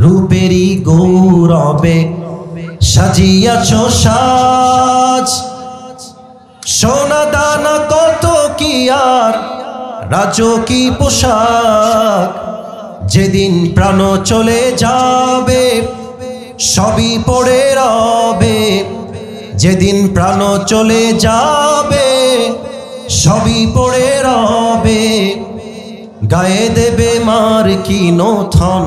রূপেরই গৌরবে সাজিয়াছ সাজ, সোনা দানা কত কি আর রাজকী পোশাক, যেদিন প্রাণ চলে যাবে সবই পড়ে রবে, যেদিন প্রাণ চলে যাবে সবই পড়ে রবে, গায়ে দেবে মার কি নথন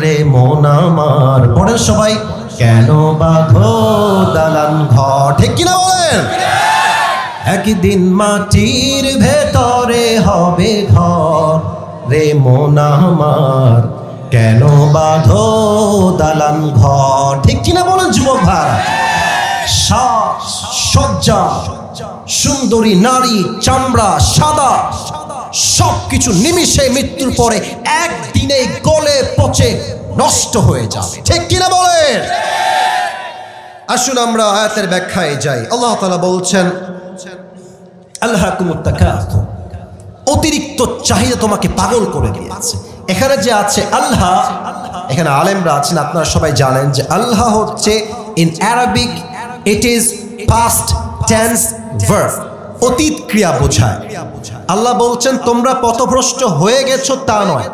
রে মন আমার। পড়েন সবাই, কেন বাঁধো দালান ঘর, ঠিক কিনা বলেন? একদিন মাটির ভেতরে হবে ঘর রে মন আমার, কেন বাঁধো দালান ঘর, ঠিক কিনা বলেন যুবক ভাই? সজ্জা সুন্দরী নারী, চামড়া সাদা, সবকিছু নিমিষে মৃত্যুর পরে একদিনে গলে পচে নষ্ট হয়ে যাবে, ঠিক কিনা বলেন? আসুন আমরা আয়াতের ব্যাখ্যায় যাই। আল্লাহ তাআলা বলছেন, আলহাকুমুত তাকাসুর, অতিরিক্ত চাহিদা তোমাকে পাগল করে দিয়েছে। এখানে যে আছে আল্লাহ, এখানে আলেমরা আছেন, আপনারা সবাই জানেন যে আল্লাহ হচ্ছে in Arabic it is past tense verb, অতীত ক্রিয়া বোঝায়। আল্লাহ বলছেন তোমরা পথভ্রষ্ট হয়ে গেছো তা নয়।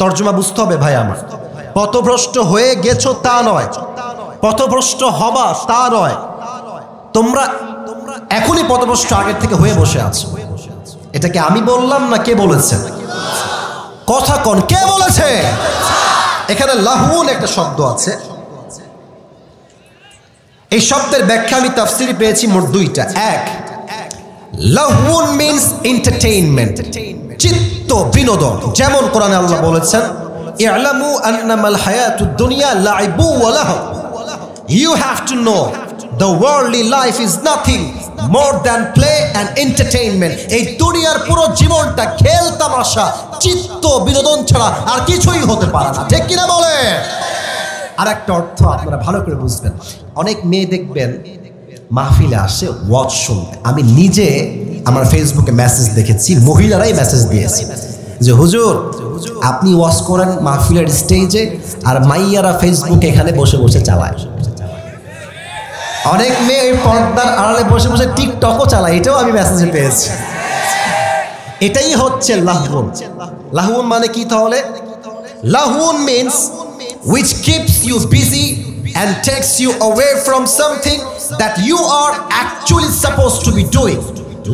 তর্জমা বুঝতে হবে ভাই আমার, পথভ্রষ্ট হয়ে গেছো তা নয়, পথভ্রষ্ট হবা তা নয়, তোমরা এখনই পথভ্রষ্ট আগের থেকে হয়ে বসে আছো। এটা কি আমি বললাম না কে বলেছে? কথা কোন, কে বলেছে? এখানে লাহুন একটা শব্দ আছে, এই শব্দের ব্যাখ্যা আমি তাফসিরে পেয়েছি মোট দুইটা। এক, লাহুন মিন্স এন্টারটেইনমেন্ট, চিত্ত বিনোদন। যেমন কোরআনে আল্লাহ বলেছেন, ই'লামু আন্নামাল হায়াতুদ দুনিয়া লাইবু ওয়া লাহু, you have to know the worldly life is nothing more than play and entertainment. এই দুনিয়ার পুরো জীবনটা খেল তামাশা চিত্ত বিনোদন ছাড়া আর কিছুই হতে পারে না, ঠিক কিনা বলে? আর একটা অর্থ আপনারা ভালো করে বুঝবেন, অনেক মেয়ে দেখবেন মাহফিলে আসে ওয়াজ শুনতে। আমি নিজে আমার ফেসবুকে মেসেজ দেখেছি, মহিলারাই মেসেজ দিয়েছে যে হুজুর আপনি ওয়াজ করেন মাহফিলের স্টেজে, আর মাইয়ারা ফেসবুকে এখানে বসে বসে চালায়। অনেক মেয়ে পর্দার আড়ালে বসে বসে টিকটকও চালায়, এটাও আমি মেসেজে পেয়েছি। এটাই হচ্ছে লাহউন। লাহউন মানে কি তাহলে? লাহউন means which keeps you busy and takes you away from something that you are actually supposed to be doing.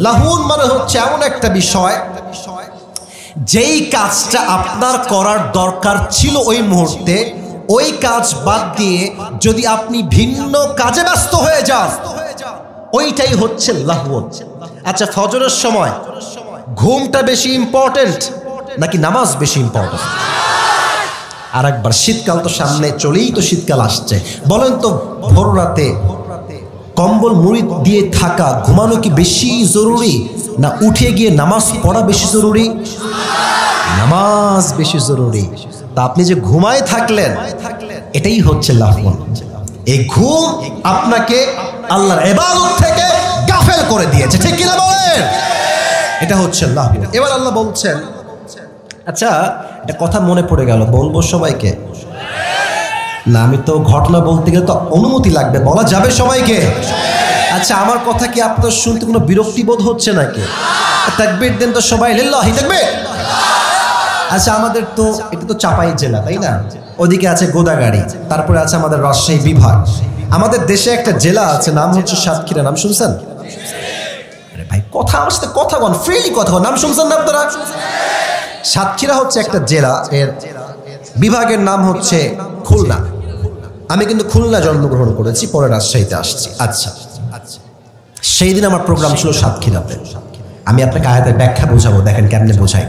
লাহউন মানে হচ্ছে এমন একটা বিষয় যেই কাজটা আপনার করার দরকার ছিল ওই মুহূর্তে, ওই কাজ বাদ দিয়ে যদি আপনি ভিন্ন কাজে ব্যস্ত হয়ে যান, ওইটাই হচ্ছে লাহউন। আচ্ছা, ফজরের সময় ঘুমটা বেশি ইম্পর্টেন্ট নাকি নামাজ বেশি ইম্পর্টেন্ট? আর একবার শীতকাল তো সামনে, চলেই তো শীতকাল আসছে, বলেন তো ভোর রাতে কম্বল মুড়ি দিয়ে থাকা ঘুমানো কি বেশি জরুরি না উঠে গিয়ে নামাজ পড়া বেশি জরুরি? নামাজ বেশি জরুরি। তা আপনি যে ঘুমায় থাকলেন, এটাই হচ্ছে লাহউন। এই ঘুম আপনাকে আল্লাহর ইবাদত থেকে গাফেল করে দিয়েছে, ঠিক কিনা বলেন? এটা হচ্ছে লাহউন। এবার আল্লাহ বলছেন, আচ্ছা একটা কথা মনে পড়ে গেল, বলবো সবাইকে? না, আমি তো ঘটনা বলতে গেলে তো অনুমতি লাগবে, বলা যাবে সবাইকে? আচ্ছা, আমার কথা কি আপনার শুনতে কোনো বিরক্তি বোধ হচ্ছে নাকি? তাকবীর দেন তো সবাই, লিল্লাহি তাকবীর। আচ্ছা, আমাদের তো এটা তো চাপাই জেলা, তাই না? ওদিকে আছে গোদাগাড়ি, তারপরে আছে আমাদের রাজশাহী বিভাগ। আমাদের দেশে একটা জেলা আছে, নাম হচ্ছে সাতক্ষীরা, নাম শুনছেন? আরে ভাই কথা আসতে কথা বল, ফ্রিলি কথা বল, নাম শুনছেন না আপনারা? সাতক্ষীরা হচ্ছে একটা জেলা, এর বিভাগের নাম হচ্ছে খুলনা। আমি কিন্তু খুলনা জন্মগ্রহণ করেছি, পরে রাজশাহীতে আসছি। আচ্ছা, সেই দিন আমার প্রোগ্রাম ছিল সাতক্ষীরাতে। আমি আপনাকে আয়াতের ব্যাখ্যা বোঝাবো, দেখেন কেমনে বোঝাই।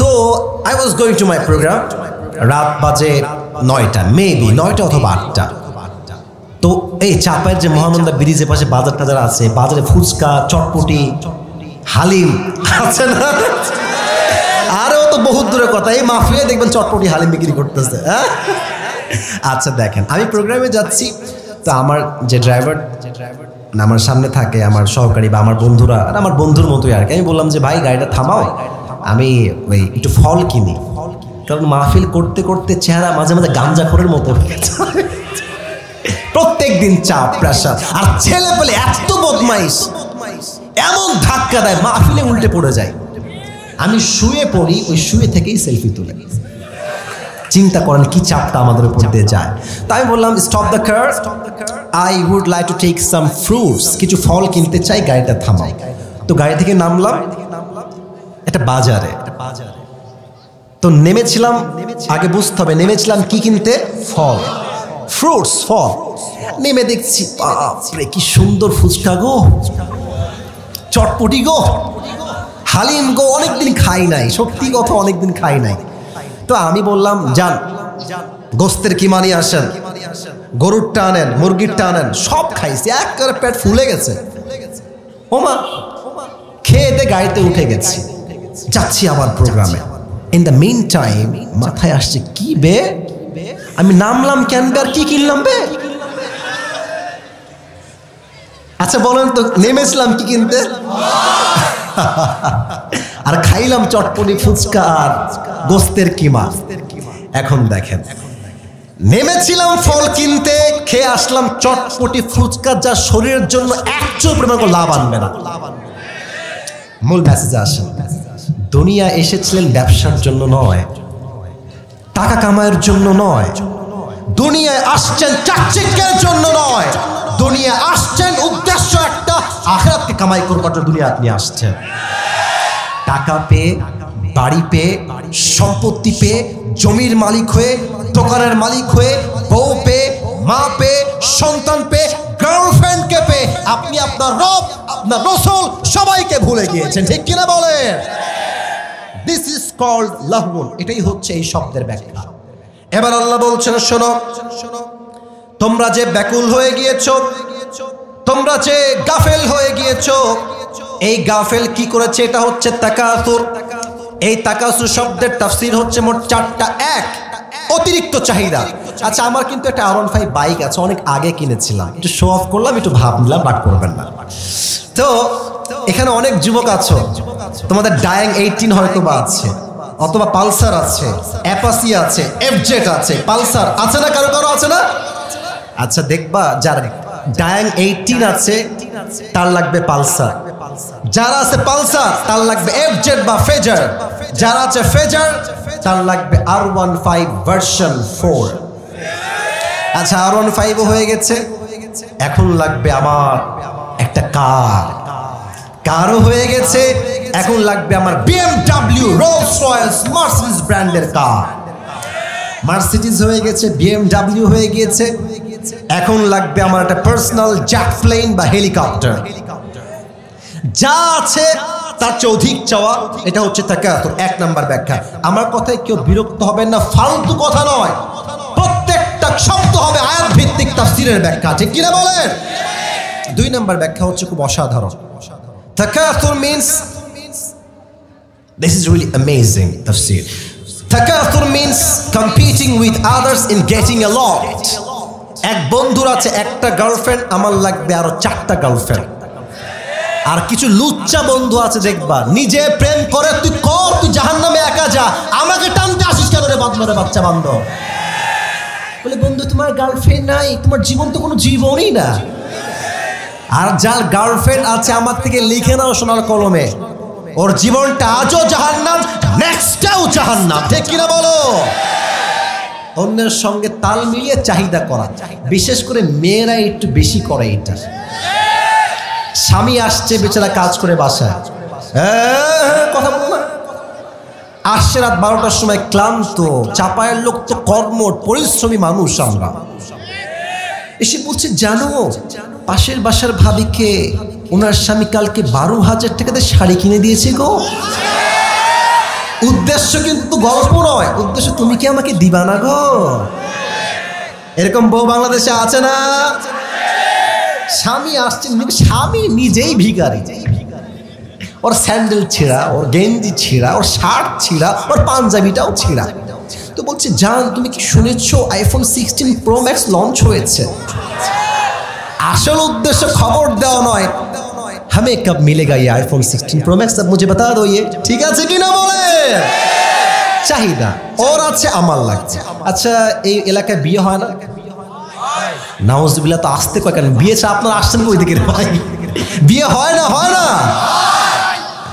তো I was going to my program, রাত বাজে 9টা, মেবি 9টা অথবা 8টা। তো এই চাপায়ের যে মহানন্দা ব্রিজের পাশে বাজার টাজার আছে, বাজারে ফুচকা, চটপটি, হালিম আছে না? আরও তো বহুত দূরের কথা, এই মাফিয়া দেখবেন চটপটি হালিম বিক্রি করতেছে। হ্যাঁ, আচ্ছা দেখেন, আমি প্রোগ্রামে যাচ্ছি, তো আমার যে ড্রাইভার আমার সামনে থাকে, আমার সহকারী বা আমার বন্ধুরা, আর আমার বন্ধুর মতোই আর কি, আমি বললাম যে ভাই গাড়িটা থামাও, আমি ওই একটু ফল কিনি। কারণ মাহফিল করতে করতে চেহারা মাঝে মাঝে গাঞ্জাখোরের মতো হয়ে গেছে। প্রত্যেক দিন চাপ, প্রেশার, আর ছেলে পেলে এত বদমাইশ, এমন ধাক্কা দেয় মাহফিলে উল্টে পড়ে যায়। আমি শুয়ে পড়ি, ওই শুয়ে থেকেই সেলফি তুলে। চিন্তা করেন কি চাপটা আমাদের উপর দিয়ে যায়। তাই আমি বললাম stop the car, I would like to take some fruits, কিছু ফল কিনতে চাই, গাড়িটা থামাই। তো গাড়ি থেকে নামলাম একটা বাজারে। তো নেমেছিলাম, আগে বুঝতে হবে নেমেছিলাম কি কিনতে, ফল, ফ্রুটস, ফল। নেমে দেখছি বাপরে কি সুন্দর ফুচকা গো, চটপটি গো, হালিম গো, অনেকদিন খাই নাই, সত্যি কথা অনেকদিন খাই নাই। তো আমি বললাম যান গোস্তের কিমা নিয়ে আসেন, গরুরটা আনেন, মুরগিরটা আনেন। সব খাইছি, একেবারে পেট ফুলে গেছে। ওমা খেয়ে দে গাড়িতে উঠে গেছি, যাচ্ছি আবার প্রোগ্রামে। ইন দ্য মিন টাইম মাথায় আসছে কি বে, আমি নামলাম কেন বে, আর কি কিনলাম বে? আচ্ছা বলেন তো, নেমেছিলাম কি কিনতে, আর খাইলাম চটপটি, ফুচকা আর গোস্তের কিমা। এখন দেখেন, নেমেছিলাম ফল কিনতে, খেয়ে আসলাম চটপটি ফুচকা, যা শরীরের জন্য একচুল পরিমাণ লাভ আনবে না। মূল মেসেজে আসেন, দুনিয়া এসেছিলেন ব্যবসার জন্য নয়, টাকা কামানোর জন্য নয়, দুনিয়ায় আসছেন চাকচিক্যের জন্য নয়, দুনিয়া আসছেন উদ্দেশ্য একটা, আখিরাতকে কামাই করবার জন্য দুনিয়া আপনি আসছেন। টাকা পেয়ে, বাড়ি পেয়ে, সম্পত্তি পেয়ে, জমির মালিক হয়ে, দোকানের মালিক হয়ে, বউ পেয়ে, মা পেয়ে, সন্তান পেয়ে, গার্লফ্রেন্ডকে পেয়ে আপনি আপনার রব, আপনার রাসূল সবাইকে ভুলে গিয়েছেন, ঠিক কিনা বলেন? দিস ইজ কল্ড লাহওয়ান। এটাই হচ্ছে এই শব্দের ব্যাখ্যা। এবার আল্লাহ বলছেন শোনো, তোমরা যে ব্যাকুল হয়ে গিয়েছো, তোমরা যে গাফেল হয়ে গিয়েছো, এই গাফেল কি করেছে? এটা হচ্ছে তাকাসুর। এই তাকাসুর শব্দের তাফসীর হচ্ছে মোট 4টা। এক, অতিরিক্ত চাহিদা। আচ্ছা আমার কিন্তু একটা R15 বাইক আছে, অনেক আগে কিনেছিলাম, একটু শো অফ করলাম, একটু ভাবলাম, রাগ করবেন না। তো এখানে অনেক যুবক আছো, তোমাদের ডায়াং 18 হয়তো বা আছে, অথবা পালসার আছে, অ্যাপাসি আছে, এফজেড আছে, পালসার আছে না, কারো কারো আছে না? আচ্ছা দেখবা যার ডায়াং 18 আছে তার লাগবে পালসার, যারা আছে পালসার তার লাগবে এফজেড বা ফেজার, যারা আছে ফেজার তার লাগবে R15 ভার্সন 4। আচ্ছা R15 হয়ে গেছে, এখন লাগবে আমার একটা কার, কারও হয়ে গেছে, এখন লাগবে আমার BMW, রোলস রয়েস, মার্সিডিজ ব্র্যান্ডের কার। মার্সিডিজ হয়ে গেছে, BMW হয়ে গিয়েছে, এখন লাগবে আমার একটা পার্সোনাল জেট প্লেন বা হেলিকপ্টার। যা আছে তার চেয়ে অধিক চাওয়া, এটা হচ্ছে তাকাসুর। 1 নাম্বার ব্যাখ্যা। আমার কথায় কেউ বিরক্ত হবেন না, ফালতু কথা নয়, প্রত্যেকটা শব্দ হবে আয়াত ভিত্তিক তাফসীরের ব্যাখ্যা, ঠিক কিনা বলেন? 2 নাম্বার ব্যাখ্যা হচ্ছে খুব অসাধারণ। তাকাসুর means, this is really amazing tafsir. Takathur means competing with others in getting a lot. এক বন্ধুর আছে একটা গার্লফ্রেন্ড, আমার লাগবে আরো 4টা গার্লফ্রেন্ড। আর কিছু লুচ্চা বন্ধু আছে দেখবা, নিজে প্রেম করে, তুই কর, তুই জাহান্নামে একা যা, আমাকে টানতে আসিস কেন রে বান্দরে বাচ্চা বান্দর। বলে বন্ধু তোমার গার্লফ্রেন্ড নাই, তোমার জীবন তো কোনো জীবনই না। আর যার গার্লফ্রেন্ড আছে আমার থেকে লিখে নাও সোনার কলমে, ওর জীবনটা আজও জাহান্নাম, নেক্সটটাও জাহান্নাম, ঠিক কিনা বলো? অন্যের সঙ্গে তাল মিলিয়ে চাহিদা করা, বিশেষ করে মেয়েরা একটু বেশি করে এটা। স্বামী আসছে বেচারা কাজ করে বাসায়, কথা বল না, আসছে রাত 12টার সময় ক্লান্ত, চাপায়ের লোক তো কর্মঠ পরিশ্রমী মানুষ আমরা, এসে বলছে জানো পাশের বাসার ভাবিকে ওনার স্বামী কালকে 12,000 টাকাতে শাড়ি কিনে দিয়েছে গো। উদ্দেশ্য কিন্তু গল্প নয়, উদ্দেশ্য তুমি কি আমাকে দিবা না গো। এরকম বউ বাংলাদেশে আছে না? স্বামী আসছে, স্বামী নিজেই ভিখারি, ওর স্যান্ডেল ছিঁড়া, ওর গেঞ্জি ছিঁড়া, ওর শার্ট ছিঁড়া, ওর পাঞ্জাবিটাও ছিঁড়া। তো বলছে জান তুমি কি শুনেছো iPhone 16 Pro Max লঞ্চ হয়েছে? আসল উদ্দেশ্য খবর দেওয়া নয়, हमें कब मिलेगा ये iPhone 16 Pro Max, अब मुझे बता दो ये, ঠিক আছে কিনা বলে? চাহিদা, ওর আছে আমার লাগছে। আচ্ছা, এই এলাকায় বিয়ে হয় না? নাউজুবিল্লাহ, তো আসতে কয় কেন? বিয়ে চা আপনার আসছেন কই দিকে ভাই? বিয়ে হয় না? হয় না?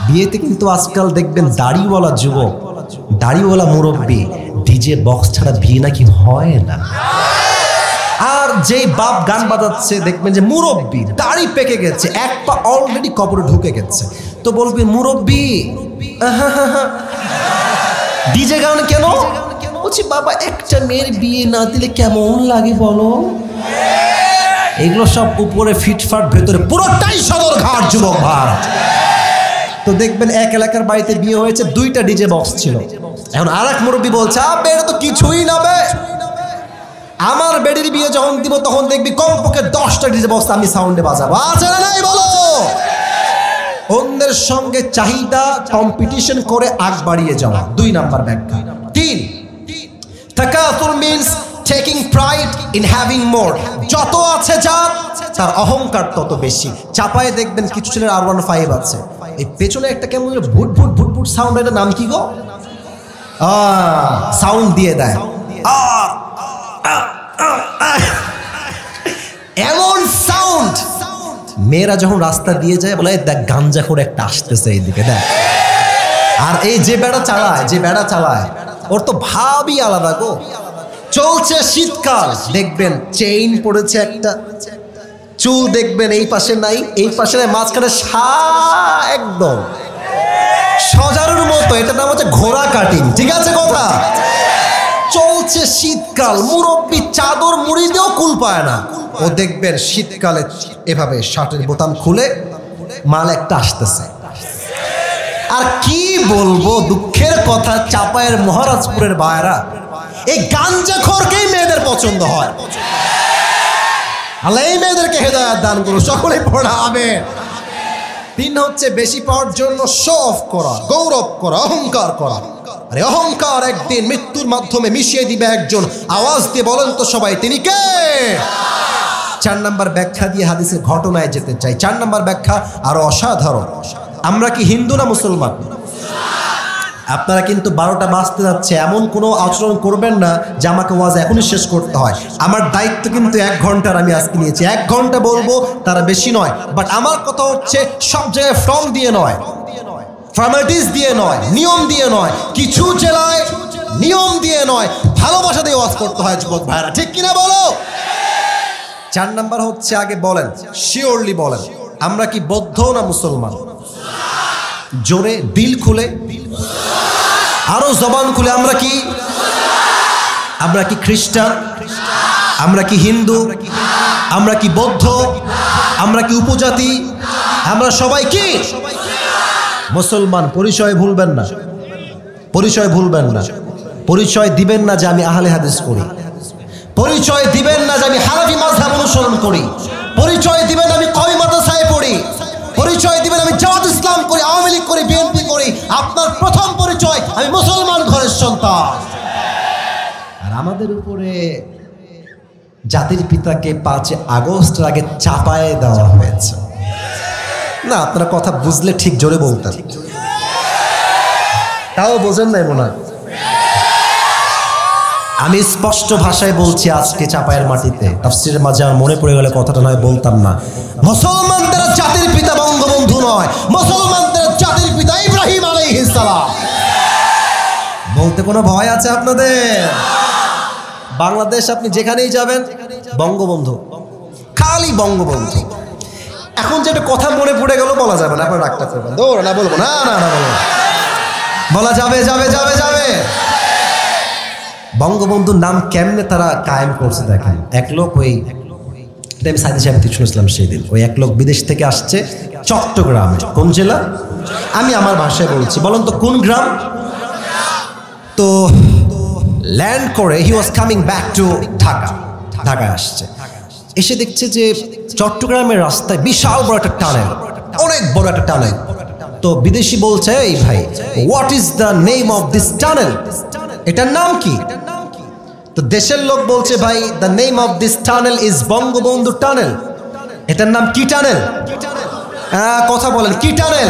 বিয়েতে কিন্তু আজকাল দেখবেন দাড়িওয়ালা যুবক, দাড়িওয়ালা মুরব্বী, ডিজে বক্স ছাড়া বিয়ে নাকি হয় না। আর যেই বাপ গান বাজাচ্ছে দেখবেন যে মুরব্বী দাড়ি পেকে গেছে, এক পা অলরেডি কবরে ঢুকে গেছে, তো বলবে মুরব্বী ডিজে গান কেন? বলছি বাবা, একটা মেয়ের বিয়ে না দিলে কেমন লাগে বলো? এগুলো সব উপরে ফিটফাট, ভেতরে পুরোটাই সদরঘাট যুবক ভাই। তো দেখবেন এক এলাকার বাড়িতে বিয়ে হয়েছে, 2টা ডিজে বক্স ছিল। এখন আর এক মুরব্বী বলছে, এটা তো কিছুই না বে, আমার বেডির বিয়ে যখন দিব তখন দেখবি কমপক্ষে 10টা ডিজে বক্স আমি সাউন্ডে বাজাবো। আছে না নাই বলো? অন্যের সঙ্গে চাহিদা কম্পিটিশন করে আগ বাড়িয়ে যাওয়া, 2 নাম্বার ব্যাখ্যা। 3, তাকাতুর means taking pride in having more. যত আছে যার, তার অহংকার তত বেশি। চাপায়ে দেখবেন কিছু ছেলের R15 আছে, এই পেছনে একটা কেমন ভুট ভুট ভুট ভুট সাউন্ড, এটা নাম কি গো? সাউন্ড দিয়ে দেয়, এমন সাউন্ড। মেয়েরা যখন রাস্তা দিয়ে যায় বলে, দেখ গাঞ্জা করে একটা আসতেছে এইদিকে দেখ। আর এই যে বেড়া চালায় ওর তো ভাবই আলাদা গো। চলছে শীতকাল, দেখবেন চেইন পড়েছে একটা, চুল দেখবেন এই পাশে নাই, এই পাশে নাই, মাঝখানে একদম সজারুর মতো। এটা নাম হচ্ছে ঘোড়া কাটিং, ঠিক আছে কথা? চলছে শীতকাল, মুরব্বী চাদর মুড়ি দিয়েও কুল পায় না। ও দেখবেন শীতকালে এভাবে শার্টের বোতাম খুলে মাল একটা আসতেছে। আর কি বলবো, দুঃখের কথা, চাপায়ের মহারাজপুরের ভাইরা, এই গাঞ্জাখোরকেই মেয়েদের পছন্দ হয়। আল্লাহ এই মেয়েদেরকে হেদায়েত দান করুন, সকলেই পড়াবে। 3 হচ্ছে বেশি পাওয়ার জন্য শো অফ করা, গৌরব করা, অহংকার করা। আরে অহংকার একদিন মৃত্যুর মাধ্যমে মিশিয়ে দিবে একজন। আওয়াজ দিয়ে বলেন তো সবাই, তিনি কে? 4 নাম্বার ব্যাখ্যা দিয়ে হাদিসের ঘটনায় যেতে চাই। 4 নাম্বার ব্যাখ্যা আরো অসাধারণ। আমরা কি হিন্দু না মুসলমান? আপনারা কিন্তু 12টা বাজতে যাচ্ছে, এমন কোনো আচরণ করবেন না যে আমাকে ওয়াজ এখনই শেষ করতে হয়। আমার দায়িত্ব কিন্তু 1 ঘন্টার আমি আজকে নিয়েছি। 1 ঘন্টা বলবো, তারা বেশি নয়। বাট আমার কথা হচ্ছে সব জায়গায় ফর্ম দিয়ে নয়, ফর্মালিটিস দিয়ে নয়, নিয়ম দিয়ে নয়, কিছু জেলায় নিয়ম দিয়ে নয়, ভালোবাসা দিয়ে ওয়াজ করতে হয় যুবক ভাইরা, ঠিক কিনা বলো? 4 নাম্বার হচ্ছে, আগে বলেন, শিওরলি বলেন, আমরা কি বৌদ্ধ না মুসলমান? জোরে, দিল খুলে, আরো জবান খুলে, আমরা কি? আমরা কি খ্রিস্টান? আমরা কি হিন্দু? আমরা কি বৌদ্ধ? আমরা কি উপজাতি? আমরা সবাই কি মুসলমান। পরিচয় ভুলবেন না, পরিচয় ভুলবেন না। পরিচয় দিবেন না যে আমি আহলে হাদিস করি, পরিচয় দিবেন না যে আমি হানাফি মাযহাব অনুসরণ করি, পরিচয় দিবেন আমি কওমি মাদ্রাসায় পড়ি, পরিচয় দিবেন আমি জামাত ইসলাম করি, আওয়ামী লীগ করি, বিএনপি করি। আপনার প্রথম পরিচয় আমি মুসলমান ঘরের সন্তান। আর আমাদের উপরে জাতির পিতাকে 5 আগস্টের আগে চাপায়ে দেওয়া হয়েছে না। আপনারা কথা বুঝলে ঠিক জোরে বলতেন, তাও বোঝেন নাই মনে হয়। আমি স্পষ্ট ভাষায় বলছি, আজকে চাপায়ের মাটিতে তাফসীরের মাঝে আমার মনে পড়ে গেলে কথাটা নয় বলতাম না। মুসলমানদের জাতির পিতা বঙ্গবন্ধু নয়, মুসলমানদের জাতির পিতা ইব্রাহিম আলাইহিস সালাম। বলতে কোনো ভয় আছে আপনাদের? বাংলাদেশ আপনি যেখানেই যাবেন বঙ্গবন্ধু, খালি বঙ্গবন্ধু। এখন যেটা কথা মনে পড়ে গেল বলা যাবে না, আপনার রাগটা করবেন, দৌড় না বলবো না, না না বলবো, বলা যাবে যাবে যাবে যাবে। বঙ্গবন্ধুর নাম কেমনে তারা কায়েম করছে দেখেন। এক লোক, ওই আমি সাইদি সাহেব থেকে শুনেছিলাম সেই দিন, ওই এক লোক বিদেশ থেকে আসছে চট্টগ্রামে। কোন জেলা? আমি আমার ভাষায় বলছি, বলুন তো কোন গ্রাম? তো ল্যান্ড করে he was coming back to Dhaka, ঢাকায় আসছে। এসে দেখছে যে চট্টগ্রামের রাস্তায় বিশাল বড় একটা টানেল, অনেক বড় একটা টানেল। তো বিদেশি বলছে, এই ভাই, what is the name of this tunnel? এটার নাম কি? তো দেশের লোক বলছে, ভাই, the name of this tunnel is Bangabandhu tunnel. এটার নাম কি টানেল? কথা বলেন, কি টানেল?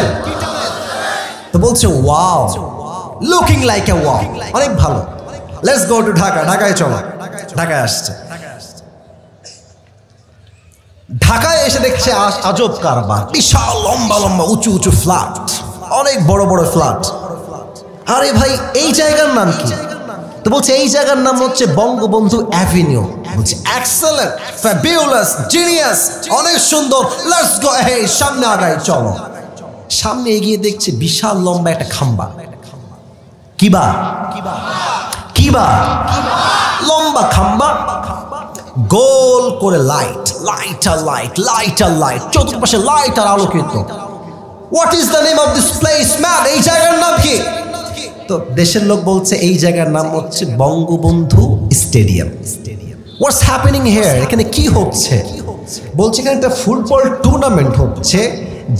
তো বলছে, wow, looking like a wow, অনেক ভালো। লেটস গো টু ঢাকা, ঢাকায় চলো। ঢাকায় আসছে, ঢাকায় এসে দেখছে আজব কারবার, বিশাল লম্বা লম্বা উঁচু উঁচু ফ্ল্যাট, অনেক বড় বড় ফ্ল্যাট। আরে ভাই এই জায়গার নাম কি? তো বলছে এই জায়গার নাম হচ্ছে বঙ্গবন্ধু অ্যাভিনিউ। বলছে এক্সেলেন্ট, ফ্যাবিউলাস, জিনিয়াস, অনেক সুন্দর, লেটস গো, এই সামনে আগাই চলো। সামনে এগিয়ে দেখছে বিশাল লম্বা একটা খাম্বা। কিবা কিবা লম্বা খাম্বা, গোল করে লাইট, লাইট আর লাইট, লাইট আর লাইট, চতুর্পাশে লাইট আর আলোকিত। What is the name of this place man? এই জায়গার নাম কি? তো দেশের লোক বলছে এই জায়গার নাম হচ্ছে Bangabandhu stadium. What's happening here? এখানে কি হচ্ছে? বলছে এখানে একটা ফুটবল টুর্নামেন্ট হচ্ছে,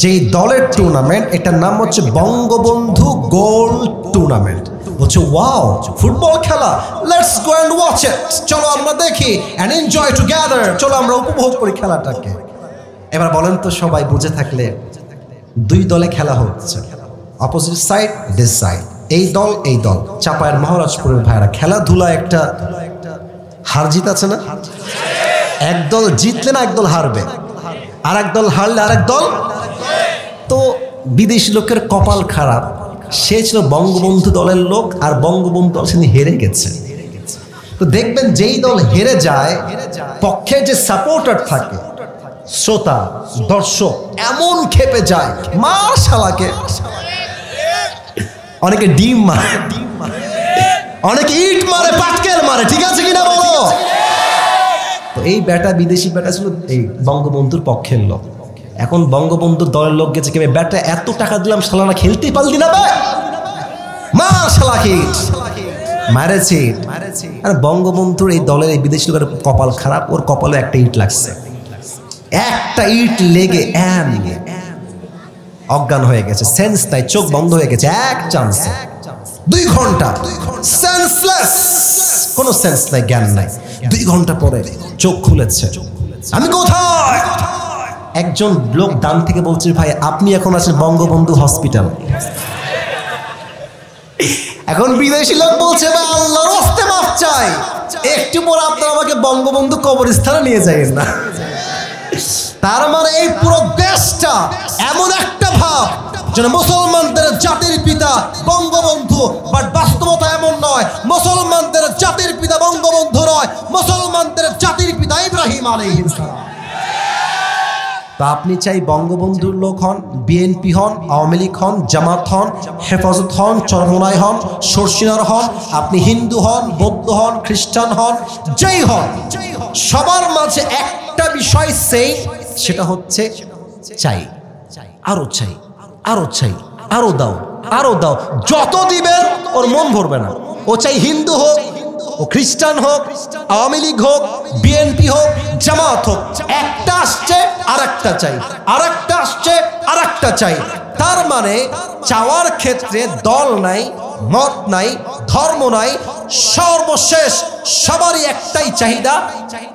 যেই দলের টুর্নামেন্ট, এটার নাম হচ্ছে বঙ্গবন্ধু গোল টুর্নামেন্ট। বলছে ওয়াও, ফুটবল খেলা, let's go and watch it, চলো আমরা দেখি এন্ড এনজয় টুগেদার, চলো আমরা উপভোগ করি খেলাটাকে। এবার বলেন তো সবাই বুঝে থাকলে, দুই দলে খেলা হচ্ছে, অপোজিট সাইড দিস সাইড, এই দল এই দল, চাপায়ের মহারাজপুরের ভাইরা, খেলাধুলা একটা হার জিত আছে না? এক দল জিতলে না এক দল হারবে, আর এক দল হারলে আর এক দল। তো বিদেশি লোকের কপাল খারাপ, সে ছিল বঙ্গবন্ধু দলের লোক, আর বঙ্গবন্ধু দল সেদিন হেরে গেছে। তো দেখবেন যেই দল হেরে যায়, পক্ষে যে সাপোর্টার থাকে, শ্রোতা দর্শক, এমন খেপে যায়, মার শালাকে। অনেকে ডিম মারে, অনেকে ইট মারে, পাটকেল মারে, ঠিক আছে কিনা বলো? তো এই ব্যাটা, বিদেশি ব্যাটা ছিল এই বঙ্গবন্ধুর পক্ষের লোক। এখন বঙ্গবন্ধুর দলের লোক গেছে, কেবে ব্যাটা এত টাকা দিলাম, শালানা খেলতেই পারলি না ভাই, মা শালাকে মারেছে। আর বঙ্গবন্ধুর এই দলের এই বিদেশি লোকের কপাল খারাপ, ওর কপালে একটা ইট লাগছে, একটা ইট লেগে অজ্ঞান হয়ে গেছে, সেন্স নাই, চোখ বন্ধ হয়ে গেছে এক চান্সে। 2 ঘন্টা সেন্সলেস, কোনো সেন্স নাই, জ্ঞান নাই। 2 ঘন্টা পরে চোখ খুলেছে, আমি কোথায়? একজন লোক ডান থেকে বলছে, ভাই আপনি এখন আছেন বঙ্গবন্ধু হসপিটাল। এখন বিদেশি লোক বলছে, ভাই আল্লাহর রাস্তে মাফ চাই, একটু পরে আপনারা আমাকে বঙ্গবন্ধু কবরস্থানে নিয়ে যাবেন না। তার মানে এই পুরো দেশটা এমন একটা ভাব যেন মুসলমানদের জাতির পিতা বঙ্গবন্ধু, বাট বাস্তবতা এমন নয়। মুসলমানদের জাতির পিতা বঙ্গবন্ধু নয়, মুসলমানদের জাতির পিতা ইব্রাহিম আলাইহিস সালাম। তা আপনি চাই বঙ্গবন্ধুর লোক হন, বিএনপি হন, আওয়ামী লীগ হন, জামাত হন, হেফাজত হন, চরমোনাই হন, সরসিনার হন, আপনি হিন্দু হন, বৌদ্ধ হন, খ্রিস্টান হন, যেই হন, সবার মাঝে একটা বিষয় সেই, সেটা হচ্ছে চাই, আরো চাই, আরো চাই, আরো দাও, আরো দাও। যত দিবেন ওর মন ভরবে না। ও চাই হিন্দু হোক, ও খ্রিস্টান হোক, আওয়ামী লীগ হোক, বিএনপি হোক, জামাত হোক, একটা আসছে আর একটা চাই, আর একটা আসছে আর একটা চাই। তার মানে চাওয়ার ক্ষেত্রে দল নাই, মত নাই, ধর্ম নাই, সর্বশেষ সবারই একটাই চাহিদা,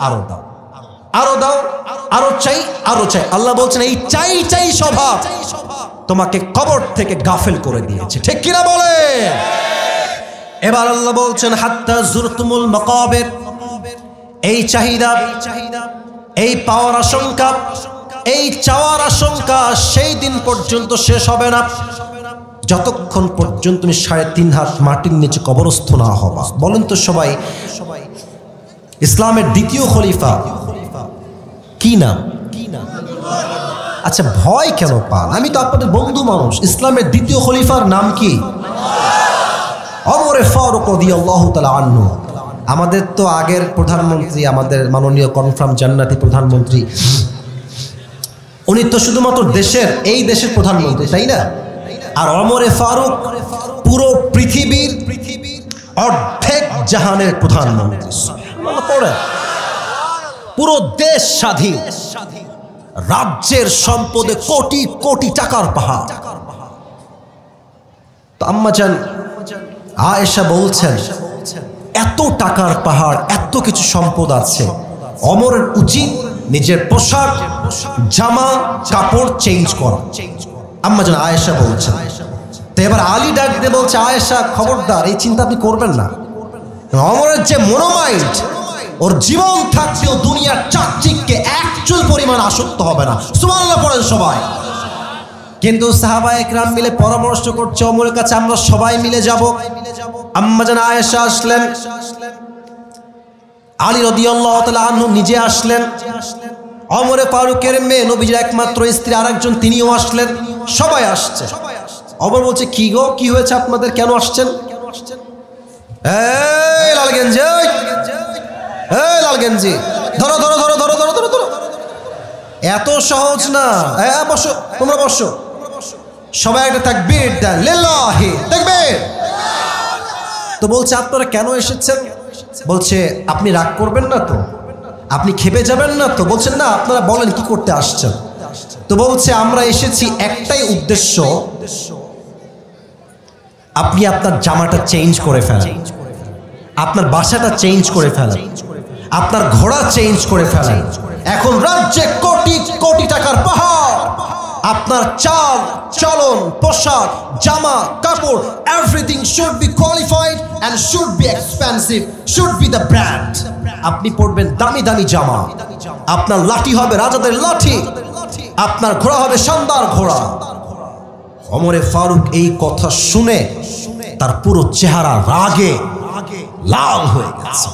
আরো দাও, আরো দাও, আরো চাই, আরো চাই। আল্লাহ বলছেন এই চাই চাই স্বভাব তোমাকে কবর থেকে গাফেল করে দিয়েছে, ঠিক কিনা বলে? এবার আল্লাহ বলছেন হাত্তা জুরতুমুল মাকাবির, এই চাহিদা, এই পাওয়ার আশঙ্কা, এই চাওয়ার আশঙ্কা সেই দিন পর্যন্ত শেষ হবে না যতক্ষণ পর্যন্ত তুমি 3.5 হাত মাটির নিচে কবরস্থ না হবা। বলেন তো সবাই, ইসলামের দ্বিতীয় খলিফা কি নাম? আচ্ছা ভয় কেন পান? আমি তো আপনাদের বন্ধু মানুষ। ইসলামের দ্বিতীয় খলিফার নাম কি? ওমর ফারুক রাদিয়াল্লাহু তাআলা আনহু। আমাদের তো আগের প্রধানমন্ত্রী, আমাদের মাননীয় কনফার্ম জান্নাতি প্রধানমন্ত্রী, উনি তো শুধুমাত্র দেশের, এই দেশের প্রধানমন্ত্রী, তাই না? আর ওমর ফারুক পুরো পৃথিবীর অর্ধেক জাহানের প্রধানমন্ত্রী। পুরো দেশ স্বাধীন, রাজ্যের সম্পদে কোটি কোটি টাকার পাহাড়। তো আম্মাজান আয়েশা বলছেন, এত টাকার পাহাড়, এত কিছু সম্পদ আছে, ওমরের উচিত নিজের পোশাক, জামা কাপড় চেঞ্জ করা। আম্মাজান আয়েশা বলছেন, তো এবার আলী ডাক দিয়ে বলছে, আয়েশা খবরদার, এই চিন্তা আপনি করবেন না। ওমরের যে মনোমাইন্ড, ওর জীবন থাকতেও দুনিয়ার চাকচিককে একচুল পরিমাণ আসক্ত হবে না। সুবহানাল্লাহ পড়েন সবাই। কিন্তু সাহাবায়ে কেরাম মিলে পরামর্শ করছে ওমরের কাছে, আমরা সবাই মিলে যাব। আম্মাজান আয়েশা আসলেন, আলী রাদিয়াল্লাহু তাআলা আনহু নিজে আসলেন, ওমরে ফারুকের মেয়ে নবীজির একমাত্র স্ত্রী আরেকজন তিনিও আসলেন, সবাই আসছে। ওমর বলছে, কি গো, কি হয়েছে আপনাদের, কেন আসছেন? এই লাল গেঞ্জি, এই লাল গেঞ্জি, ধরো ধরো ধরো ধরো ধরো ধরো ধরো, এত সহজ না। বসো, তোমরা বসো। সবাই একটা তাকবীর দেন, লিল্লাহি তাকবীর। তো বলছে, আপনারা কেন এসেছেন? বলছে, আপনি রাগ করবেন না তো, আপনি খেপে যাবেন না তো? বলছেন, না, আপনারা বলেন কি করতে আসছেন। তো বলছে, আমরা এসেছি একটাই উদ্দেশ্য, আপনি আপনার জামাটা চেঞ্জ করে ফেলেন, আপনার বাসাটা চেঞ্জ করে ফেলেন, আপনার ঘোড়া চেঞ্জ করে ফেলেন। এখন রাজ্যে কোটি কোটি টাকার পাহাড়, আপনার চাল চলন, পোশাক, জামা কাপড়, everything should be qualified and should be expensive, should be the brand. আপনি পরবেন দামি দামি জামা, আপনার লাঠি হবে রাজাদের লাঠি, আপনার ঘোড়া হবে শানদার ঘোড়া। ওমরে ফারুক এই কথা শুনে তার পুরো চেহারা রাগে লাল হয়ে গেছে।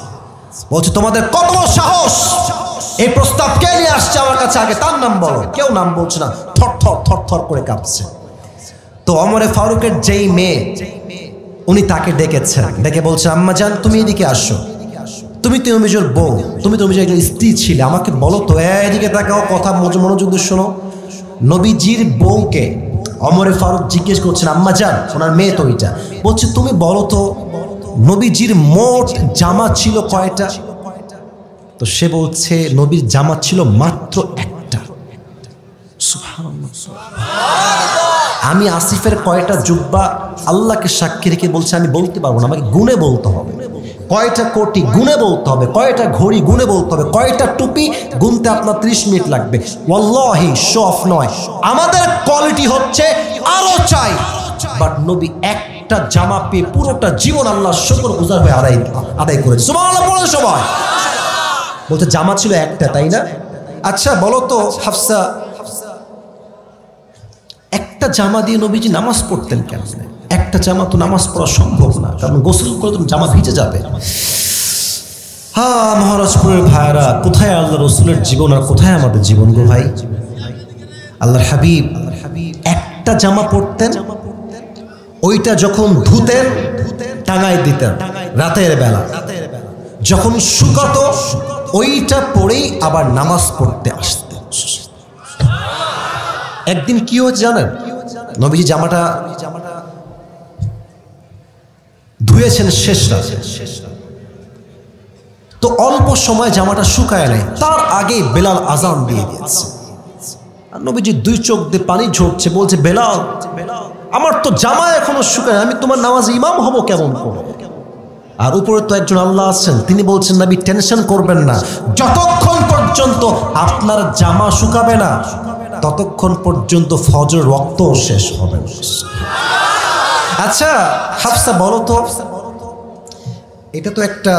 বলছে, তোমাদের কত বড় সাহস, এই প্রস্তাব কে নিয়ে আসছে আমার কাছে, আগে তার নাম বলো। কেউ নাম বলছে না, থর থর থর থর করে কাঁপছে। তো ওমরে ফারুকের যেই মেয়ে, উনি তাকে ডেকেছেন, ডেকে বলছে, আম্মা জান, তুমি এদিকে আসো, তুমি তো নবীজির বউ, তুমি তো নবীজির একজন স্ত্রী ছিলে, আমাকে বলো তো, এদিকে তাকাও, কথা মনোযোগ দিয়ে শোনো। নবীজির বউকে ওমরে ফারুক জিজ্ঞেস করছেন, আম্মা জান, ওনার মেয়ে তো ওইটা, বলছে, তুমি বলো তো নবীজির মোট জামা ছিল কয়টা? তো সে বলছে, নবীর জামা ছিল মাত্র একটা। আমি আসিফের কয়টা জুব্বা, আল্লাহকে সাক্ষী রেখে বলছে, আমি বলতে পারবো না, আমাকে গুণে বলতে হবে। কয়টা কোটি গুণে বলতে হবে, কয়টা ঘড়ি গুণে বলতে হবে, কয়টা টুপি গুনতে আপনার 30 মিনিট লাগবে। ওয়াল্লাহি শো অফ নয়, আমাদের কোয়ালিটি হচ্ছে আরো চাই। বাট নবী একটা জামা পেয়ে পুরোটা জীবন আল্লাহ শুকর গুজার হয়ে আদায় করেছে। সুবহানাল্লাহ বলেন সবাই। বলতে, জামা ছিল একটা, তাই না? আচ্ছা বলো তো হাফসা, একটা জামা দিয়ে নবীজি নামাজ পড়তেন কেন? একটা জামা তো নামাজ পড়া সম্ভব না, কারণ গোসল করে তো জামা ভিজে যাবে। হ্যাঁ মহারাজপুরের ভাইরা, কোথায় আল্লাহ রসুলের জীবন আর কোথায় আমাদের জীবন গো ভাই? আল্লাহর হাবিব একটা জামা পড়তেন, ওইটা যখন ধুতেন টাঙায় দিতেন রাতের বেলা, যখন শুকাতো ওইটা পরেই আবার নামাজ পড়তে আসতেন। একদিন কি হয়েছে জানেন? নবীজি জামাটা ধুয়েছেন শেষ রাতে, তো অল্প সময় জামাটা শুকায় নাই, তার আগে বেলাল আজান দিয়ে দিয়েছে। আর নবীজি দুই চোখ দিয়ে পানি ঝরছে, বলছে, বেলাল, আমার তো জামা এখনো শুকায়, আমি তোমার নামাজে ইমাম হব কেমন করে? আর উপরে তো একজন আল্লাহ আছেন, তিনি বলছেন, নবী টেনশন করবেন না, যতক্ষণ পর্যন্ত আপনার জামা শুকাবে না ততক্ষণ পর্যন্ত ফজর রক্ত শেষ হবে না। আচ্ছা হাফসা বলো তো, এটা তো একটা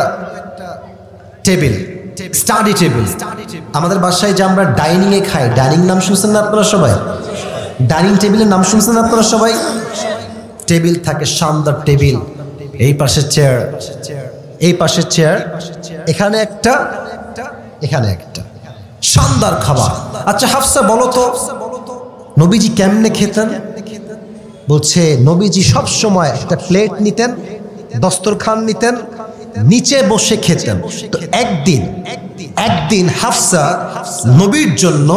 টেবিল, স্টাডি টেবিল, আমাদের বাসায় যে আমরা ডাইনিং এ খাই, ডাইনিং নাম শুনছেন না আপনারা সবাই? ডাইনিং টেবিলের নাম শুনছেন আপনারা সবাই? টেবিল থাকে, শানদার টেবিল, এই পাশে চেয়ার, এই পাশে চেয়ার, এখানে একটা, এখানে একটা, শানদার খাবার। আচ্ছা হাফসা বলো তো, নবীজি কেমনে খেতেন? বলছে, নবীজি সব সময় একটা প্লেট নিতেন, দস্তরখান নিতেন, নিচে বসে খেতেন। তো একদিন হাফসা নবীর জন্য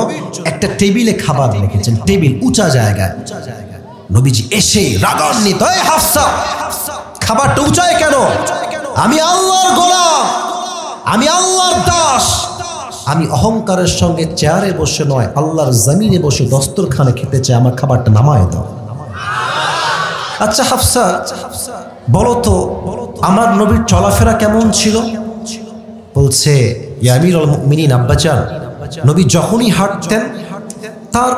একটা টেবিলে খাবার রেখেছেন, টেবিল উঁচা জায়গায়। নবীজি এসে রাগান্বিত, এই হাফসা, খাবারটা উঁচায় কেন? আমি আল্লাহর গোলাম, আমি আল্লাহর দাস, আমি অহংকারের সঙ্গে চেয়ারে বসে নয়, আল্লাহর জমিনে বসে দস্তরখানে খেতে চাই, আমার খাবারটা নামায় দাও। আচ্ছা হাফসা বলো তো, আমার নবীর চলাফেরা কেমন ছিল? বলছে, ইয়া আমিরুল মুমিনিন আব্বাজান, নবী যখনই হাঁটতেন তার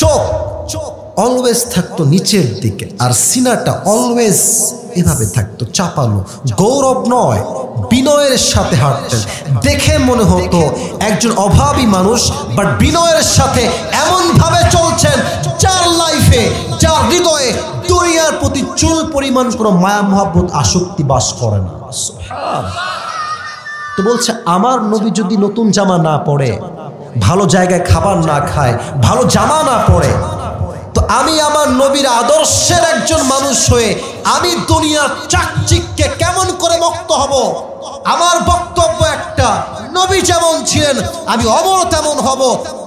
চোখ অলওয়েজ থাকতো নিচের দিকে, আর সিনাটা অলওয়েজ এভাবে থাকতো চাপানো। গৌরব নয়, বিনয়ের সাথে হাঁটতেন। দেখে মনে হতো একজন অভাবী মানুষ, বাট বিনয়ের সাথে এমনভাবে চলছেন যার লাইফে, যার হৃদয়ে দুনিয়ার প্রতি চুল পরিমাণ কোনো মায়া মহাব্বত আসক্তি বাস করে না। তো বলছে আমার নবী যদি নতুন জামা না পরে, ভালো জায়গায় খাবার না খায়, ভালো জামা না পরে, তো আমি আমার নবীর আদর্শের একজন মানুষ হয়ে আমি দুনিয়ার চাকচিক্যে কেমন করে মুক্ত হব? আমার বক্তব্য একটা, নবী যেমন ছিলেন আমি অমর তেমন হব।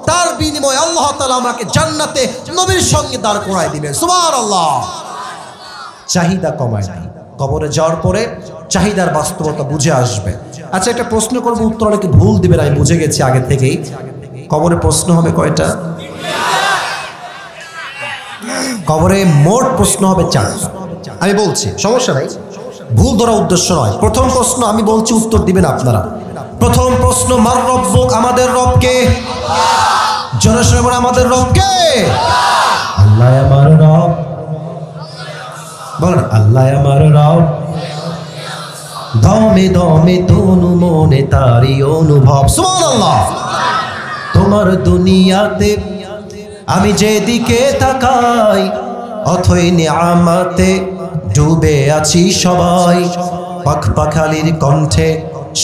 তার বিনিময়ে আল্লাহ তাআলা আমাকে জান্নাতে নবীর সঙ্গে দাঁড় করায় দিবেন। সুবহানাল্লাহ। চাহিদা কমায় না, কবরে যাওয়ার পরে চাহিদার বাস্তবতা বুঝে আসবে। আচ্ছা, একটা প্রশ্ন করবো, উত্তর অনেকে ভুল দিবেন, আমি বুঝে গেছি আগে থেকেই। কবরে প্রশ্ন হবে কয়টা? কবরে মোট প্রশ্ন হবে 4টা। আমি বলছি, সমস্যা নাই, ভুল ধরা উদ্দেশ্য নয়। প্রথম প্রশ্ন আমি বলছি, উত্তর দিবেন আপনারা। প্রথম প্রশ্ন, মার রব্বুক, আমাদের রব কে? জোরে সোরে বলে, আমাদের রব কে? আল্লাহ আমার রব। বলেন, আল্লাহ আমার রব। দমে দমে তনু মনে তারি অনুভব। সুবহানাল্লাহ। তোমার দুনিয়াতে আমি যেদিকে তাকাই, অথই নিয়ামতে ডুবে আছি সবাই। পাখপাখালির কণ্ঠে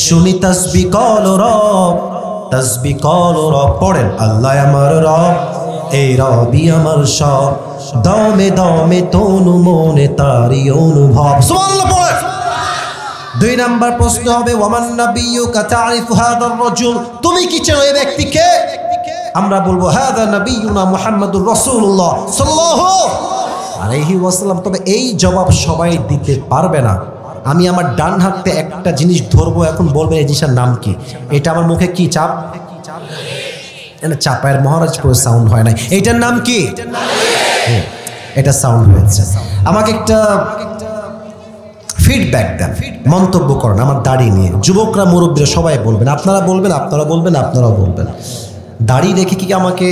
শুনি তাসবিহ কল রব, তাসবিহ কল রব। পড়েন, আল্লাহ আমার রব, এই রবই আমার সব। দমে দমে তনু মনে তারি অনুভব। সুবহানাল্লাহ পড়েন। 2 নাম্বার প্রশ্ন হবে, ওয়ামান নাবিয়্যুকা তা'রিফু হাযার রাজুল, তুমি কি চেনো এই ব্যক্তিকে? আমরা বলবো, হাযা নাবিয়্যুনা মুহাম্মাদুর রাসূলুল্লাহ সাল্লাল্লাহু আলাইহি ওয়াসাল্লাম। তবে এই জবাব সবাই দিতে পারবে না। আমি আমার ডান হাতে একটা জিনিস ধরবো, এখন বলবেন এই জিনিসের নাম কি? এটা আমার মুখে কি চাপ? চাপায়ের মহারাজপুর সাউন্ড হয় না। এইটার নাম কি? এটা সাউন্ড হয়েছে। আমাকে একটা ফিডব্যাক দেন, মন্তব্য করেন আমার দাড়ি নিয়ে। যুবকরা, মুরব্বীরা সবাই বলবেন, আপনারা বলবেন, আপনারা বলবেন, আপনারাও বলবেন। দাড়ি রেখে কি আমাকে,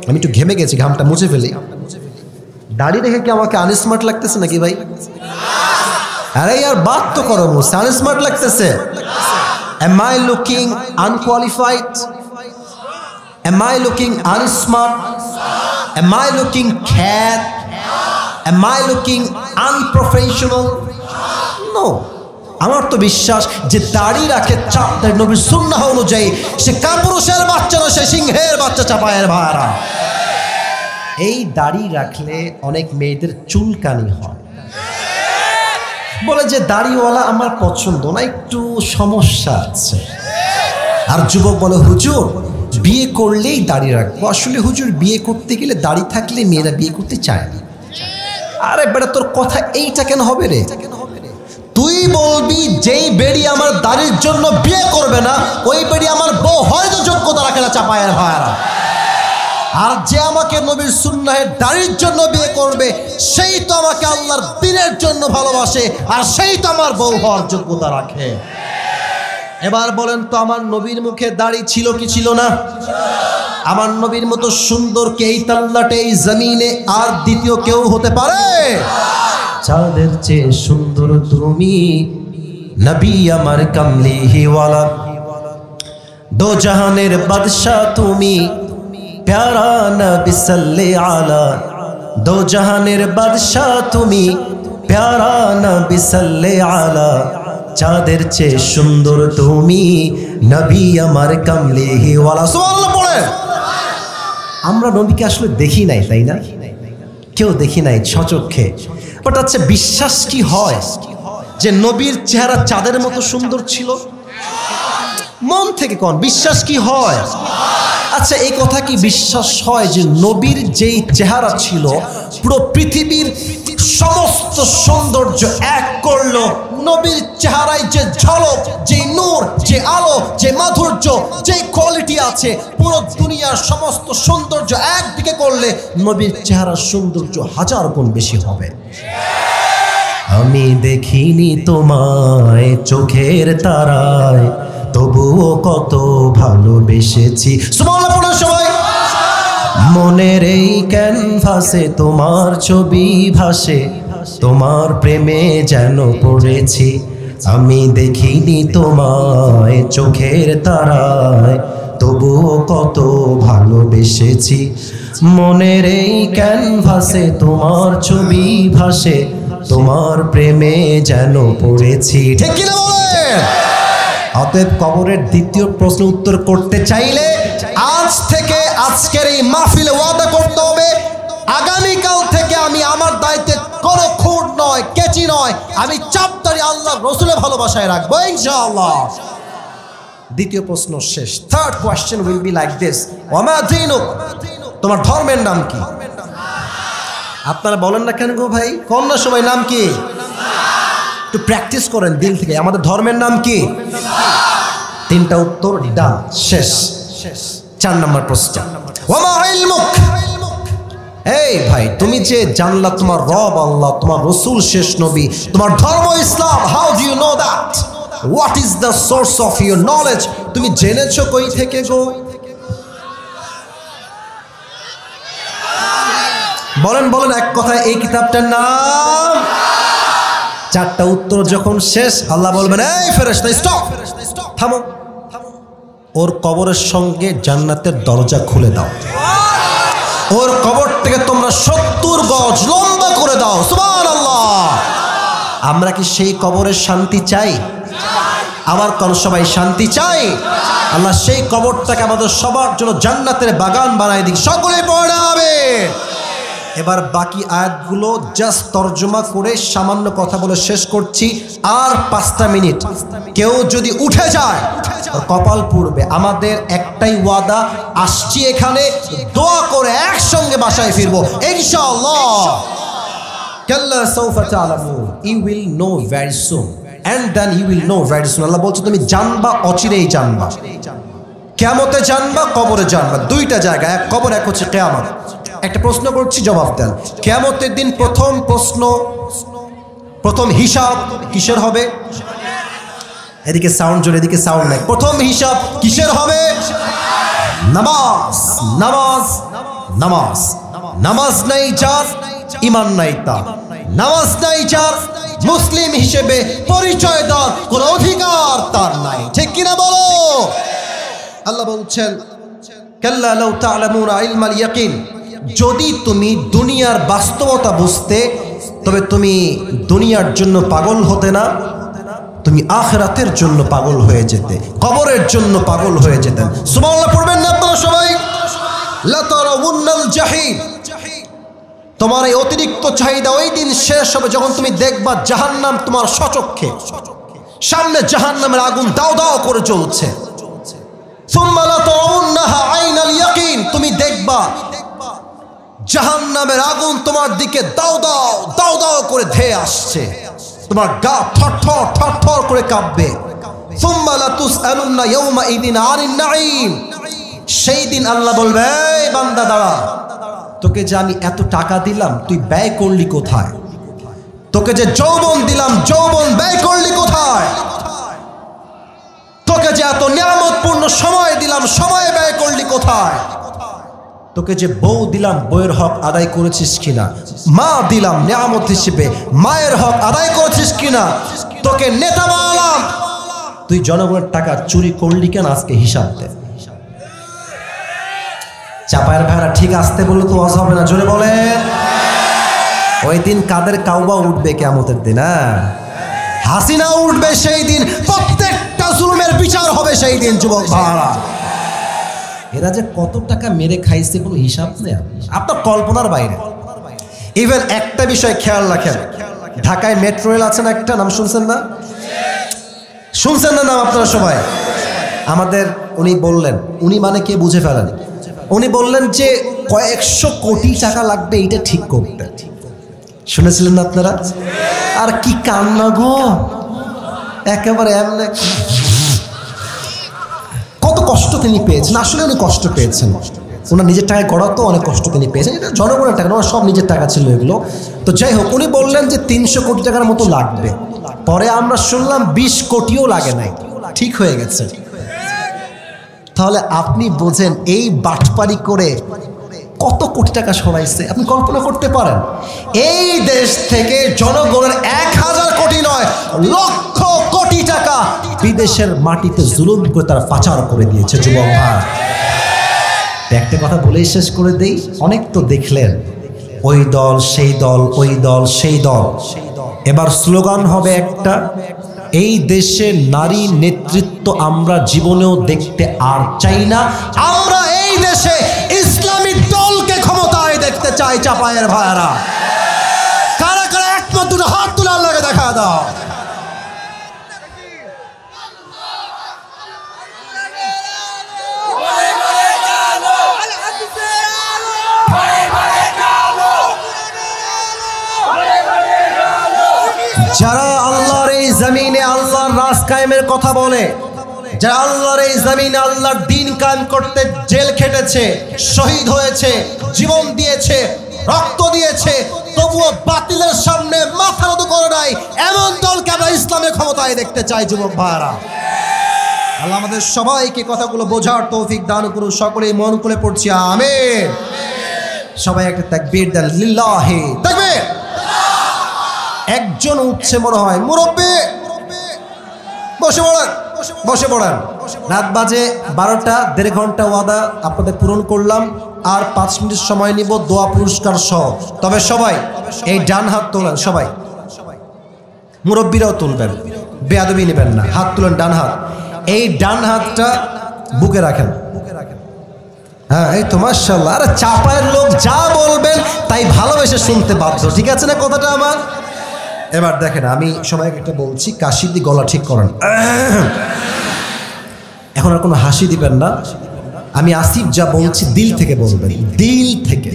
আমি একটু ঘেমে গেছি, ঘামটা মুছে ফেলি, দাড়ি রেখে কি আমাকে আনস্মার্ট লাগতেছে নাকি ভাই? আরে ইয়ার বাত তো করো, মুছে আনস্মার্ট লাগতেছে? Am I looking unqualified? Am I looking unsmart? Am I looking cat? Am I looking unprofessional? No. আমার তো বিশ্বাস যে দাড়ি রাখে চাঁদের নবীর সুন্নাহ অনুযায়ী সে কাপুরুষের বাচ্চা না, সে সিংহের বাচ্চা। চাপায়ের ভাড়া, এই দাড়ি রাখলে অনেক মেয়েদের চুলকানি হয়, বলে যে দাড়িওয়ালা আমার পছন্দ না, একটু সমস্যা আছে। আর যুবক বলে, হুজুর বিয়ে করলেই দাড়ি রাখবো। আসলে হুজুর, বিয়ে করতে গেলে দাড়ি থাকলে মেয়েরা বিয়ে করতে চায় না। আরে বেটা, তোর কথা এইটা কেন হবে রে? তুই বলবি যেই বেড়ি আমার দাড়ির জন্য বিয়ে করবে না, ওই বেড়ি আমার বউ হয়তো যোগ্যতা রাখে না। চাপায়ের ভাইরা, আর যে আমাকে নবীর সুন্নাহের দাড়ির জন্য বিয়ে করবে, সেই তো আমাকে আল্লাহর দ্বীনের জন্য ভালোবাসে, আর সেই তো আমার বউ হওয়ার যোগ্যতা রাখে। এবার বলেন তো, আমার নবীর মুখে দাড়ি ছিল কি ছিল না? আমার নবীর মতো সুন্দর কে এই তাল্লাটে, এই জমিনে আর দ্বিতীয় কেউ হতে পারে? চাঁদের চেয়ে সুন্দর তুমি, নবী আমার কামলিওয়ালা, দো জাহানের বাদশাহ তুমি, প্যারা নবী সাল্লে আলা। দো জাহানের বাদশাহ তুমি, প্যারা নবী সাল্লে আলা। চাঁদের চেয়ে সুন্দর তুমি, নবী আমার কামলিওয়ালা। সুবহানাল্লাহ পড়ে। আমরা নবীকে আসলে দেখি নাই, তাই না? কেউ দেখি নাই স্বচক্ষে। বাট আচ্ছা, বিশ্বাস কি হয় যে নবীর চেহারা চাঁদের মতো সুন্দর ছিল? মন থেকে কোন বিশ্বাস কি হয়? আচ্ছা, এই কথা কি বিশ্বাস হয় যে নবীর যেই চেহারা ছিল, পুরো পৃথিবীর সমস্ত সৌন্দর্য এক করলো নবীর চেহারায়? যে ঝলক, যে নূর, যে আলো, যে মাধুর্য, যে কোয়ালিটি আছে, পুরো দুনিয়ার সমস্ত সৌন্দর্য একদিকে করলে নবীর চেহারার সৌন্দর্য 1000 গুণ বেশি হবে। আমি দেখিনি তোমায় চোখের তারায়, তবুও কত ভালোবেসেছি। সুবহানাল্লাহ পড়ো সবাই। মনের এই ক্যানভাসে তোমার ছবি ভাসে, তোমার প্রেমে যেন পড়েছি, আমি দেখিনি তোমায় চোখের তারায়, তবুও কত ভালোবেসেছি। মনের এই ক্যানভাসে তোমার ছবি ভাসে, তোমার প্রেমে যেন পড়েছি। ঠিক কিনা বলেন? অতএব কবরের দ্বিতীয় প্রশ্ন উত্তর করতে চাইলে আজ থেকে আজকের এই মাহফিলে ওয়াদা করতে হবে, আগামীকাল থেকে আমি আমার দায়িত্বে কোনো খুঁট নয়, কেচি নয়, আমি চাপদারি আল্লাহ রসুলের ভালোবাসায় রাখবো ইনশাআল্লাহ। দ্বিতীয় প্রশ্ন শেষ। Third question will be like this, ওমা দীনুক, তোমার ধর্মের নাম কি? আপনারা বলেন না কেন গো ভাই? কোন না সবাই নাম কি? একটু প্র্যাকটিস করেন দিল থেকে, আমাদের ধর্মের নাম কি? তিনটা উত্তর ডান, শেষ। 4 নম্বর প্রশ্ন, ওমা ইলমুক, এই ভাই তুমি যে জানলা তোমার রব আল্লাহ, তোমার রসুল শেষ নবী, তোমার ধর্ম ইসলাম, how do you know that? What is the source of your knowledge? তুমি জেনেছো কই থেকে গো? বলেন বলেন এক কথায় এই কিতাবটার নাম? 4টা উত্তর যখন শেষ, আল্লাহ বলবেন, এই ফেরেশতা স্টপ, থামো, ওর কবরের সঙ্গে জান্নাতের দরজা খুলে দাও, ওর কবর থেকে তোমরা 70 গজ লম্বা করে দাও। সুবহানাল্লাহ। আমরা কি সেই কবরের শান্তি চাই? আবার কোন সবাই শান্তি চাই? আল্লাহ সেই কবরটাকে আমাদের সবার জন্য জান্নাতের বাগান বানায় দিক। সকলে পড়ে হবে। এবার বাকি আয়াতগুলো জাস্ট তর্জমা করে সামান্য কথা বলে শেষ করছি। আর 5টা মিনিট কেউ যদি উঠে যায় কপাল পুড়বে। আমাদের একটাই ওয়াদা, আসছি এখানে দোয়া করে একসঙ্গে বাসায় ফিরবো ইনশাআল্লাহ। কাল্লা সাউফা তা'লামুন, you will know very soon and then you will know very soon. আল্লাহ বলছে তুমি জানবা, অচিরেই জানবা। কিয়ামতে জানবা, কবরে জানবা, 2টা জায়গা, এক কবর এক হচ্ছে কিয়ামত। একটা প্রশ্ন করছি, জবাব দেন। কিয়ামতের দিন প্রথম প্রশ্ন, প্রথম হিসাব কিসের হবে? এদিকে সাউন্ড জোরে, এদিকে সাউন্ড নাই। প্রথম হিসাব কিসের হবে? নামাজ, নামাজ, নামাজ। নামাজ নাই যার, ঈমান নাই তার। নামাজ নাই যার, মুসলিম হিসেবে পরিচয় দেওয়ার কোনো অধিকার তার নাই। ঠিক কিনা বলো? আল্লাহ বলছেন, কাল্লা লাউ তা'লামুনা ইলমাল ইয়াকিন, যদি তুমি দুনিয়ার বাস্তবতা বুঝতে তবে তুমি দুনিয়ার জন্য পাগল হতে না, তুমি আখিরাতের জন্য পাগল হয়ে যেতে, কবরের জন্য পাগল হয়ে যেতেন। সুবহানাল্লাহ পড়বেন না আপনারা সবাই? লা তারাউন্নাল জাহিম, তোমার এই অতিরিক্ত চাহিদা ওই দিন শেষ হবে যখন তুমি দেখবা জাহান্নাম তোমার সচক্ষে সামনে, জাহান্নামের আগুন দাও দাও করে জ্বলছে। সুম্মা লা তারাউন্নাহা আইনাল ইয়াকিন, তুমি দেখবা জাহান্নামের আগুন তোমার দিকে দাও দাও দাও দাও করে ধেয়ে আসছে, তোমার গা থরথর থরথর করে কাঁপবে। সুম্মা লা তুসআলুন্না ইয়াওমা ইদিন আনিন নাঈম, সেই দিন আল্লাহ বলবে, এই বান্দা দাঁড়া, তোকে যে আমি এত টাকা দিলাম তুই ব্যয় করলি কোথায়? তোকে যে যৌবন দিলাম যৌবন ব্যয় করলি কোথায়? তোকে যে এত নিয়ামতপূর্ণ সময় দিলাম সময় ব্যয় করলি কোথায়? তোকে যে বউ দিলাম বউয়ের হক আদায় করেছিস কিনা? মা দিলাম নিয়ামত হিসেবে, মায়ের হক আদায় করেছিস কিনা? তোকে নেতা বানালাম, তুই জনগণের টাকা চুরি করলি কেন? আজকে হিসাব দে। চাপায়ের ভাইরা ঠিক আসতে বললে তো ওয়াজ হবে না, জোরে বলেন। ওই দিন কাদের কাউবা উঠবে কিয়ামতের দিন? হাসিনা উঠবে সেই দিন, প্রত্যেকটা জুলুমের বিচার হবে সেই দিন। যুবক ভাইরা, এরা যে কত টাকা মেরে খাইছে কোনো হিসাব নেই, আপনার কল্পনার বাইরে। ইভেন একটা বিষয় খেয়াল রাখেন, ঢাকায় মেট্রো রেল আছে না একটা, নাম শুনছেন না? শুনছেন না নাম আপনারা সবাই? আমাদের উনি বললেন, উনি মানে কে বুঝে ফেলেন, উনি বললেন যে কয়েকশো কোটি টাকা লাগবে এইটা ঠিক করতে। শুনেছিলেন না আপনারা? আর কি কান্না গো, একেবারে এমন কত কষ্ট তিনি পেয়েছেন। আসলে উনি কষ্ট পেয়েছেন, ওনার নিজের টাকায় গড়া তো অনেক কষ্ট তিনি পেয়েছেন, এটা জনগণের টাকা, ওনার সব নিজের টাকা ছিল এগুলো। তো যাই হোক, উনি বললেন যে 300 কোটি টাকার মতো লাগবে। পরে আমরা শুনলাম 20 কোটিও লাগে নাই, ঠিক হয়ে গেছে। তাহলে আপনি বোঝেন এই বাটপারি করে কত কোটি টাকা সরাইছে আপনি কল্পনা করতে পারেন? এই দেশ থেকে জনগণের 1000 কোটি নয়, লক্ষ কোটি টাকা বিদেশের মাটিতে জুলুম করে তারা পাচার করে দিয়েছে। যুবক ভাই, একটা কথা বলেই শেষ করে দেই। অনেক তো দেখলেন, ওই দল সেই দল, ওই দল সেই দল। এবার স্লোগান হবে একটা, এই দেশে নারী নেতৃত্ব আমরা জীবনেও দেখতে আর চাই না। আমরা এই দেশে ইসলামী দলকে ক্ষমতায় দেখতে চাই। চাপায়ের ভাইরা কারা কারা একমত, দুটো হাত তুলে আল্লাহকে দেখা দাও। যারা আল্লাহর এই জমিনে আল্লাহর রাজ কায়েমের কথা বলে, যারা আল্লাহর এই জমিনে আল্লাহর দ্বীন কায়েম করতে জেল খেটেছে, শহীদ হয়েছে, জীবন দিয়েছে, রক্ত দিয়েছে, তবুও বাতিলের সামনে মাথা নত করে নাই, এমন দলকে আমরা ইসলামের ক্ষমতায় দেখতে চাই। যুবক ভাইরা, আল্লাহ আমাদের সবাইকে কথাগুলো বোঝার তৌফিক দান করুন। সকলেই মন খুলে পড়ছি আমিন। সবাই একটা তাকবীর দেন, লিল্লাহি তাকবীর। একজন উঠছে মনে হয়, মুরব্বী বসে পড়েন, বসে পড়েন। রাত বাজে 12টা, 1.5 ঘন্টা ওয়াদা আপনাদের পূরণ করলাম, আর 5 মিনিট সময় নিব দোয়া পুরস্কার সহ। তবে সবাই এই ডান হাত তোলেন, সবাই মুরব্বীরাও তুলবেন, বেয়াদবি নেবেন না। হাত তুলেন, ডান হাত। এই ডান হাতটা বুকে রাখেন। হ্যাঁ, এই তো মাশাআল্লাহ। আরে চাপায়ের লোক যা বলবেন তাই ভালোবেসে শুনতে বাধ্য, ঠিক আছে না কথাটা আমার? এবার দেখেন, আমি সবাইকে একটা বলছি, কাশি দিয়ে গলা ঠিক করেন। এখন আর কোনো হাসি দিবেন না। আমি আসিফ যা বলছি দিল থেকে বলবেন, দিল থেকে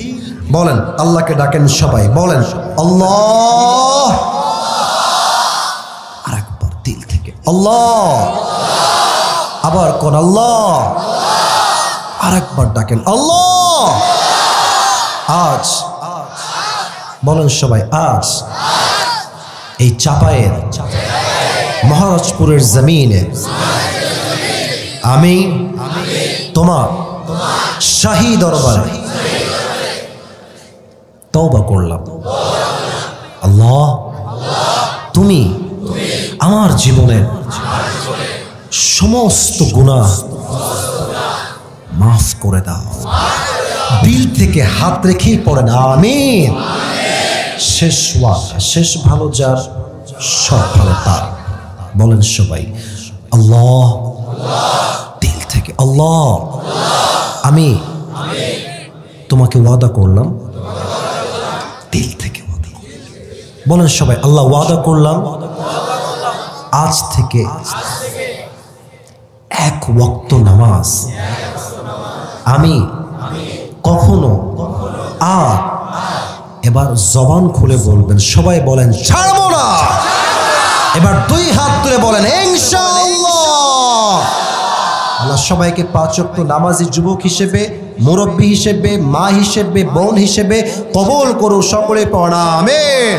বলেন। আল্লাহকে ডাকেন, সবাই বলেন আল্লাহ। আর একবার দিল থেকে আল্লাহ। আবার কোন আল্লাহ। আর একবার ডাকেন আল্লাহ। আজ বলেন সবাই, আজ এই চাপায়ের মহারাজপুরের জমিনে আমি তোমার শাহী দরবারে তওবা করলাম। আল্লাহ, তুমি আমার জীবনের সমস্ত গুনাহ মাফ করে দাও। দিল থেকে হাত রেখেই পড়েন আমিন। শেষ ওয়াদা, শেষ ভালো যার, সব ভালো তার। বলেন সবাই আল্লাহ। দিল থেকে আল্লাহ, আমি তোমাকে ওয়াদা করলাম। দিল থেকে ওয়াদা। বলেন সবাই আল্লাহ, ওয়াদা করলাম আজ থেকে 1 ওয়াক্ত নামাজ আমি কখনো আর, এবার জবান খুলে বলবেন সবাই, বলেন ছাড়বো না। এবার 2 হাত তুলে বলেন ইনশাআল্লাহ। আল্লাহ সবাইকে 5 ওয়াক্ত নামাজি যুবক হিসেবে, মুরব্বী হিসেবে, মা হিসেবে, বোন হিসেবে কবুল করুন। সকলে পড়া আমিন।